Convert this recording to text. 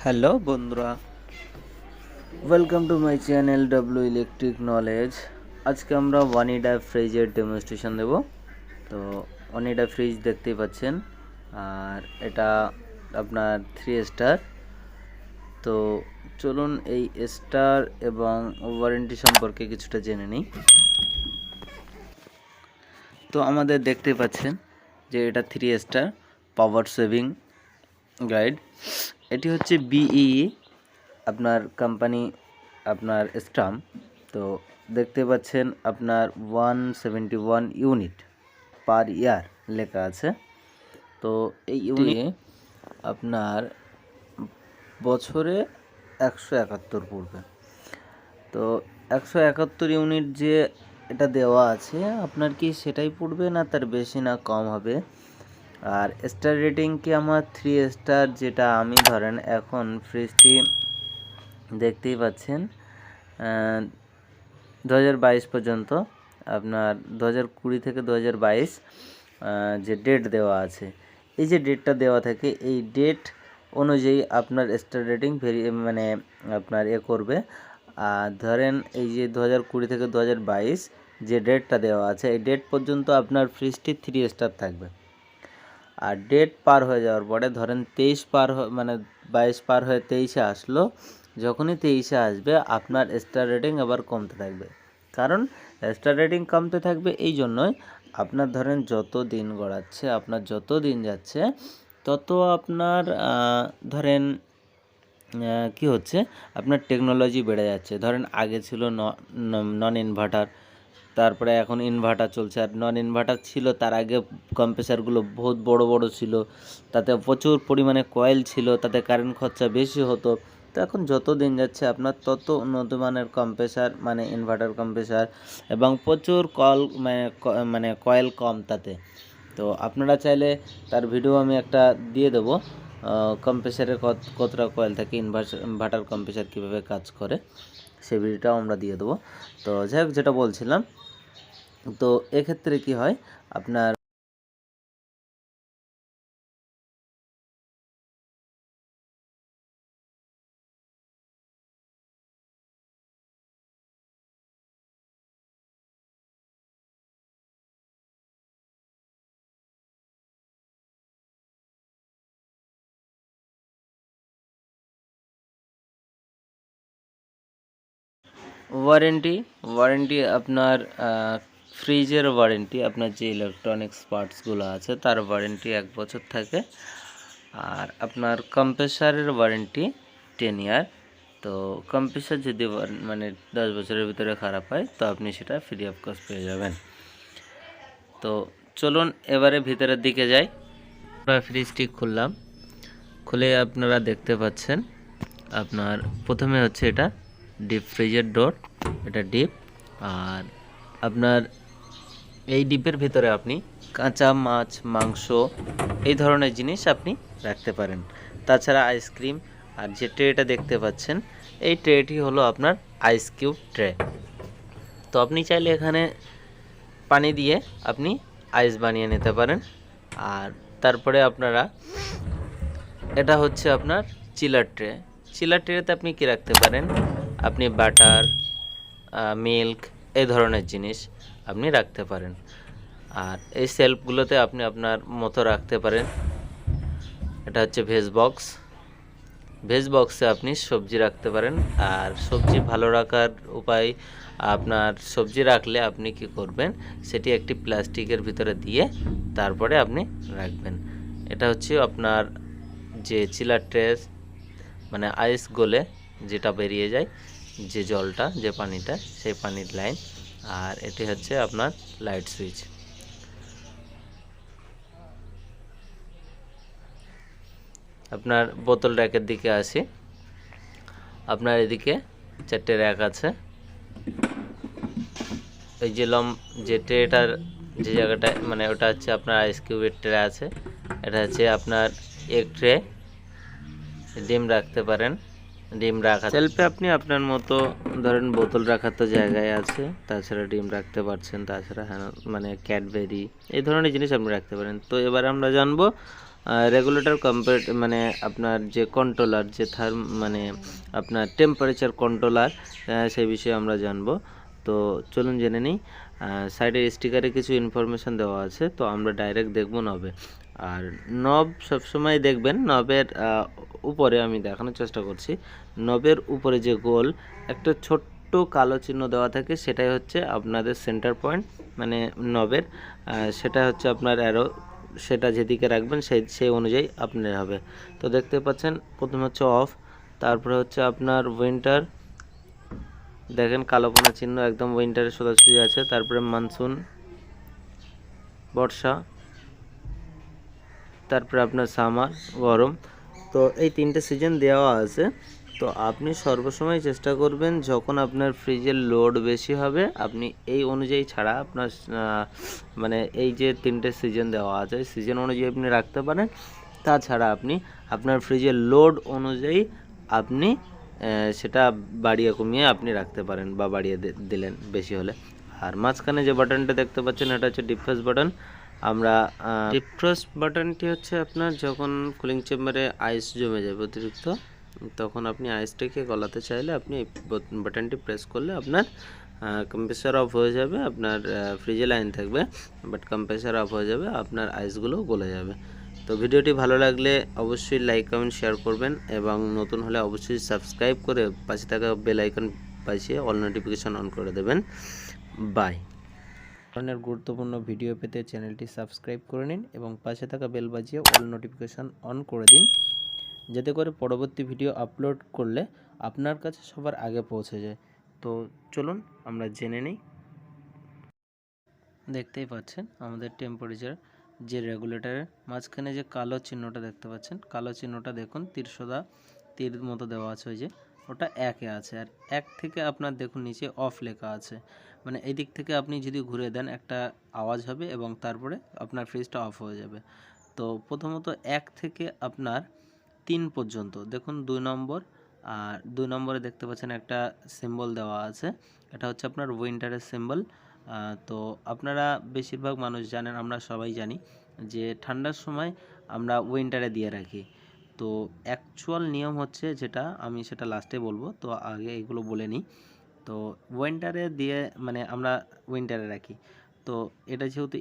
Hello বন্ধুরা, welcome to my channel W electric knowledge. আজকে আমরা ওয়ানিডা ফ্রিজের ডেমনস্ট্রেশন দেব। তো ওয়ানিডা ফ্রিজ দেখতেই পাচ্ছেন, আর এটা আপনার 3 স্টার। তো চলুন এই স্টার এবং ওয়ারেন্টি সম্পর্কে কিছুটা জেনে নিই। তো আমাদের দেখতে পাচ্ছেন যে এটা 3 স্টার পাওয়ার সেভিং গাইড। এটি হচ্ছে বিই আপনার কোম্পানি, আপনার স্টাম্প। তো দেখতে পাচ্ছেন আপনার 171 ইউনিট পার ইয়ার লেখা আছে। তো এই ইউনিট আপনার বছরে 171 পড়বে। তো 171 ইউনিট যে এটা দেওয়া আছে, আপনার কি সেটাই পড়বে, না তার বেশি না কম হবে? আর স্টার রেটিং কি আমার 3 স্টার, যেটা আমি ধরেন এখন ফ্রিজটি দেখতেই পাচ্ছেন 2022 পর্যন্ত, আপনার 2020 থেকে 2022 যে ডেট দেওয়া আছে, এই যে ডেটটা দেওয়া থাকে, এই ডেট অনুযায়ী আপনার স্টার রেটিং মানে আপনার করবে। আর ধরেন এই যে 2020 থেকে 2022 যে ডেটটা দেওয়া আছে, এই ডেট পর্যন্ত আপনার ফ্রিজটি 3 স্টার থাকবে। আর ডেট পার হয়ে যাওয়ার পরে ধরেন 23 পার মানে 22 পার হয়ে 23-এ আসলো, যখনই 23-এ আসবে আপনার স্টার রেটিং আবার কমতে থাকবে। কারণ স্টার রেটিং কমতে থাকবে এই জন্যই, আপনার ধরেন যত দিন গড়াচ্ছে, আপনার যত দিন যাচ্ছে, তত আপনার ধরেন কি হচ্ছে, আপনার টেকনোলজি বেড়ে যাচ্ছে। ধরেন আগে ছিল নন ইনভার্টার, তারপরে এখন ইনভার্টার চলছে। আর নন ইনভার্টার ছিল তার আগে কম্প্রেসারগুলো বহুত বড় বড় ছিল, তাতে প্রচুর পরিমাণে কয়েল ছিল, তাতে কারেন্ট খরচা বেশি হতো। তো এখন যত দিন যাচ্ছে আপনার তত উন্নত মানের কম্প্রেসার, মানে ইনভার্টার কম্প্রেসার, এবং প্রচুর মানে কয়েল কম তাতে। তো আপনারা চাইলে তার ভিডিও আমি একটা দিয়ে দেবো, কম্প্রেসারের কতটা কয়েল থাকে, ইনভার্টার কম্প্রেসার কীভাবে কাজ করে, সেই ভিডিওটাও আমরা দিয়ে দেবো। তো যাই হোক, যেটা বলছিলাম, তো এক্ষেত্রে কি হয় আপনার ওয়ারেন্টি আপনার ফ্রিজের ওয়ারেন্টি, আপনার যে ইলেকট্রনিক্স পার্টসগুলো আছে তার ওয়ারেন্টি 1 বছর থাকে। আর আপনার কম্প্রেসারের ওয়ারেন্টি 10 ইয়ার। তো কম্প্রেসার যদি মানে 10 বছরের ভিতরে খারাপ হয়, তো আপনি সেটা ফ্রি অফ কস্ট পেয়ে যাবেন। তো চলুন এবারে ভিতরের দিকে যাই। আমরা ফ্রিজটি খুললাম, খুলে আপনারা দেখতে পাচ্ছেন আপনার প্রথমে হচ্ছে এটা ডিপ ফ্রিজের ডোর, এটা ডিপ। আর আপনার এই ডিপের ভিতরে আপনি কাঁচা মাছ, মাংস, এই ধরনের জিনিস আপনি রাখতে পারেন। তাছাড়া আইসক্রিম। আর যে ট্রেটা দেখতে পাচ্ছেন, এই ট্রেটি হলো আপনার আইস কিউব ট্রে। তো আপনি চাইলে এখানে পানি দিয়ে আপনি আইস বানিয়ে নিতে পারেন। আর তারপরে আপনারা, এটা হচ্ছে আপনার চিলার ট্রে। চিলার ট্রেতে আপনি কি রাখতে পারেন, আপনি বাটার, মিল্ক, এই ধরনের জিনিস আপনি রাখতে পারেন। আর এই সেলফগুলোতে আপনি আপনার মতো রাখতে পারেন। এটা হচ্ছে ভেজ বক্স। ভেজ বক্সে আপনি সবজি রাখতে পারেন। আর সবজি ভালো রাখার উপায়, আপনার সবজি রাখলে আপনি কি করবেন, সেটি একটি প্লাস্টিকের ভিতরে দিয়ে তারপরে আপনি রাখবেন। এটা হচ্ছে আপনার যে চিলার ট্রে, মানে আইস গলে যেটা বেরিয়ে যায়, যে জলটা, যে পানিটা, সেই পানির লাইন। আর এটি হচ্ছে আপনার লাইট সুইচ। আপনার বোতল র্যাকের দিকে আসি। আপনার এদিকে 4টে র্যাক আছে। এই যে যে ট্রেটার যে জায়গাটা, মানে ওটা হচ্ছে আপনার আইস কিউবের ট্রে আছে। এটা হচ্ছে আপনার এক ট্রে, ডিম রাখতে পারেন। ডিম রাখা সেলফে আপনি আপনার মতো ধরেন বোতল রাখার তো জায়গায় আছে, তাছাড়া ডিম রাখতে পারছেন, তাছাড়া মানে ক্যাডবেরি, এই ধরনের জিনিস আপনি রাখতে পারেন। তো এবার আমরা জানবো রেগুলেটর মানে আপনার যে কন্ট্রোলার যে মানে আপনার টেম্পারেচার কন্ট্রোলার, সেই বিষয়ে আমরা জানবো। তো চলুন জেনে নিই। সাইডের স্টিকারে কিছু ইনফরমেশান দেওয়া আছে, তো আমরা ডাইরেক্ট দেখব নবে। আর নব সবসময় দেখবেন নবের উপরে, আমি দেখানোর চেষ্টা করছি, নবের উপরে যে গোল একটা ছোট্ট কালো চিহ্ন দেওয়া থাকে, সেটাই হচ্ছে আপনাদের সেন্টার পয়েন্ট মানে নবের, সেটা হচ্ছে আপনার অ্যারো, সেটা যেদিকে রাখবেন সেই অনুযায়ী আপনার হবে। তো দেখতে পাচ্ছেন প্রথমে হচ্ছে অফ, তারপরে হচ্ছে আপনার উইন্টার, দেখেন কালোপনা চিহ্ন একদম উইন্টারে সোজাসুজি আছে। তারপরে মনসুন বর্ষা, তারপরে আপনার সামার গরম। তো এই তিনটে সিজন দেওয়া আছে। তো আপনি সর্বসময় চেষ্টা করবেন যখন আপনার ফ্রিজের লোড বেশি হবে আপনি এই অনুযায়ী ছাড়া আপনার মানে এই যে তিনটে সিজন দেওয়া আছে সিজন অনুযায়ী আপনি রাখতে পারেন। তাছাড়া আপনি আপনার ফ্রিজের লোড অনুযায়ী আপনি সেটা বাড়িয়ে কমিয়ে আপনি রাখতে পারেন বা বাড়িয়ে দিলেন বেশি হলে। আর মাঝখানে যে বাটনটা দেখতে পাচ্ছেন এটা হচ্ছে ডিফ্রস্ট বাটন। আমরা ডিফ্রস্ট বাটনটি হচ্ছে আপনার যখন কুলিং চেম্বারে আইস জমে যাবে অতিরিক্ত, তখন আপনি আইসটাকে গলাতে চাইলে আপনি এই বাটনটি প্রেস করলে আপনার কম্প্রেসার অফ হয়ে যাবে, আপনার ফ্রিজে লাইন থাকবে বাট কম্প্রেসার অফ হয়ে যাবে, আপনার আইসগুলো গলে যাবে। তো ভিডিওটি ভালো লাগলে অবশ্যই লাইক কমেন্ট শেয়ার করবেন এবং নতুন হলে অবশ্যই সাবস্ক্রাইব করে পাশে থাকা বেল আইকন বাজিয়ে অল নোটিফিকেশন অন করে দেবেন। বাই। ধরনের গুরুত্বপূর্ণ ভিডিও পেতে চ্যানেলটি সাবস্ক্রাইব করে নিন এবং পাশে থাকা বেল বাজিয়ে অল নোটিফিকেশন অন করে দিন, যাতে করে পরবর্তী ভিডিও আপলোড করলে আপনার কাছে সবার আগে পৌঁছে যায়। তো চলুন আমরা জেনে নিই। দেখতেই পাচ্ছেন আমাদের টেম্পারেচার যে রেগুলেটরের মাঝখানে যে কালো চিহ্নটা দেখতে পাচ্ছেন, কালো চিহ্নটা দেখুন তীর মতো দেওয়া আছে, ওই যে ওটা একে আছে। আর এক থেকে আপনার দেখুন নিচে অফ লেখা আছে, মানে এই দিক থেকে আপনি যদি ঘুরে দেন একটা আওয়াজ হবে এবং তারপরে আপনার ফ্রিজটা অফ হয়ে যাবে। তো প্রথমত 1 থেকে আপনার 3 পর্যন্ত দেখুন 2 নম্বর, আর 2 নম্বরে দেখতে পাচ্ছেন একটা সিম্বল দেওয়া আছে, এটা হচ্ছে আপনার উইন্টারের সিম্বল। তো আপনারা বেশিরভাগ মানুষ জানেন, আমরা সবাই জানি যে ঠান্ডার সময় আমরা উইন্টারে দিয়ে রাখি। তো অ্যাকচুয়াল নিয়ম হচ্ছে যেটা, আমি সেটা লাস্টে বলবো, তো আগে এগুলো বলে নিই। তো উইন্টারে দিয়ে মানে আমরা উইন্টারে রাখি। তো এটা যেহেতু